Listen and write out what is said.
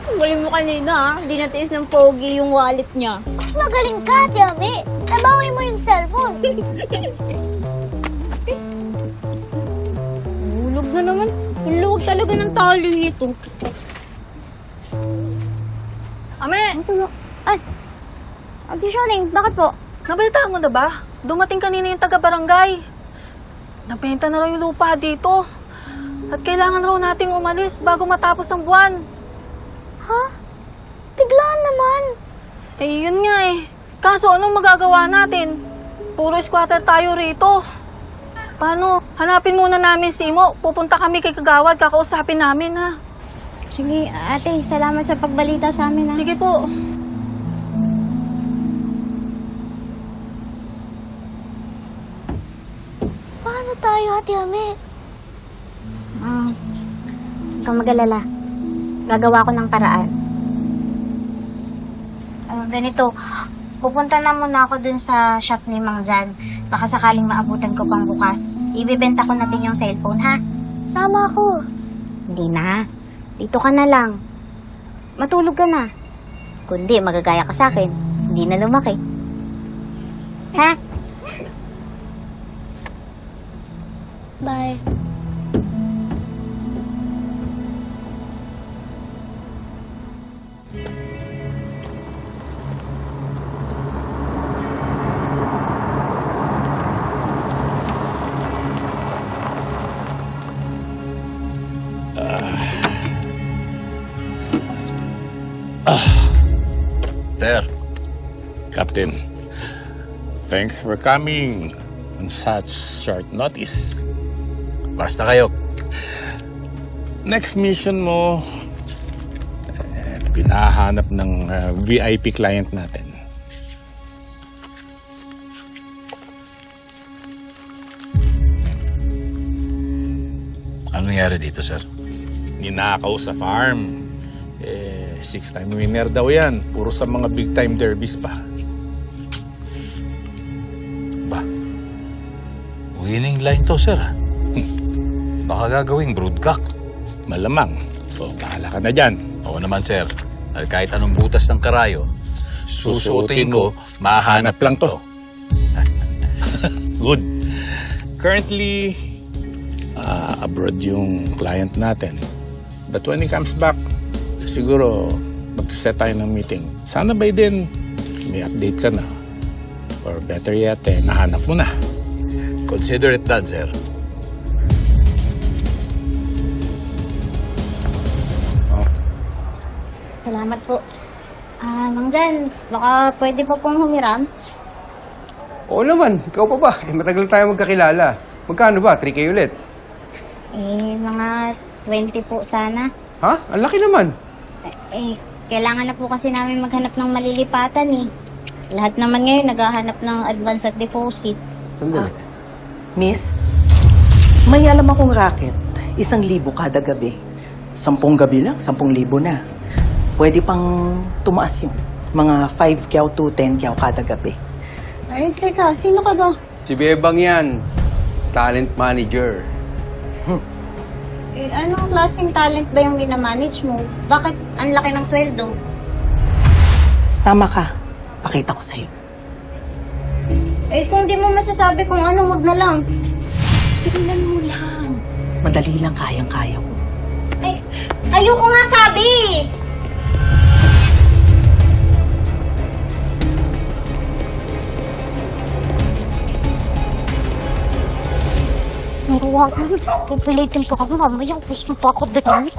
Ang galing mo kanina, ha? Hindi natiis ng pogi yung wallet niya. Mas magaling ka, Tiami. Nabawi mo yung cellphone. Hulog na naman. Ang luwag talaga ng tali nito. Ame, Ay! Ate Sharing, bakit po? nabalitaan mo na ba? Dumating kanina yung taga-barangay. Nabenta na raw yung lupa dito. At kailangan raw nating umalis bago matapos ang buwan. Ha? Biglaan naman. Eh, yun nga eh. Kaso anong magagawa natin? Puro squatter tayo rito. Paano? Hanapin muna namin si Imo. Pupunta kami kay Kagawad. Kakausapin namin, ha? Sige, ate. Salamat sa pagbalita sa amin, ha? Sige po. Paano tayo, Tiami? Huwag kang mag-alala. Gagawa ko ng paraan. Ganito, pupunta na muna ako dun sa shop ni Mang Jan. Baka sakaling maabutan ko pang bukas. Ibibenta ko na din yung cellphone, ha? Sama ako. Hindi na. Dito ka na lang. Matulog ka na. Kundi, magagaya ka sa akin. Hindi na lumaki. Ha? Bye. Sir, Captain, thanks for coming on such short notice. Basta kayo. Next mission mo, pinahanap ng VIP client natin. Ano nangyari dito, sir? Ninakaw sa farm. 6-time winner daw yan. Puro sa mga big-time derbies pa. Ba? Winning line to, sir. Baka gagawing broodcock. Malamang. So, bahala ka na dyan. Oo naman, sir. Dahil kahit anong butas ng karayo, susuotin ko, mahanap lang to. Good. Currently, abroad yung client natin. But when he comes back, siguro mag-set tayo ng meeting. Sana by then, may update ka na. Or better yet, nahanap mo na. Consider it done, sir. Salamat po. Mang Jan, baka pwede pa pong humiram? Oo naman, ikaw pa ba? Matagal tayo magkakilala. Magkano ba? 3K ulit? Mga 20 po sana. Ha? Ang laki naman. Kailangan na po kasi namin maghanap ng malilipatan, eh. Lahat naman ngayon naghahanap ng advance at deposit. Sandali. Miss, may alam akong racket. 1,000 kada gabi. 10 gabi lang, 10,000 na. Pwede pang tumaas yun. Mga 5 kyaw to 10 kyaw kada gabi. Ay, teka, sino ka ba? Si Bebang yan. Talent manager. Anong klaseng talent ba yung minamanage mo? Bakit ang laki ng sweldo? Sama ka. Pakita ko sa'yo. Kung di mo masasabi kung ano, wag na lang. Tingnan mo lang. Madali lang kayang-kaya ko. Ayoko nga sabi! Huwag mo. Pipilitin pa kami. Mamaya gusto pa ako din.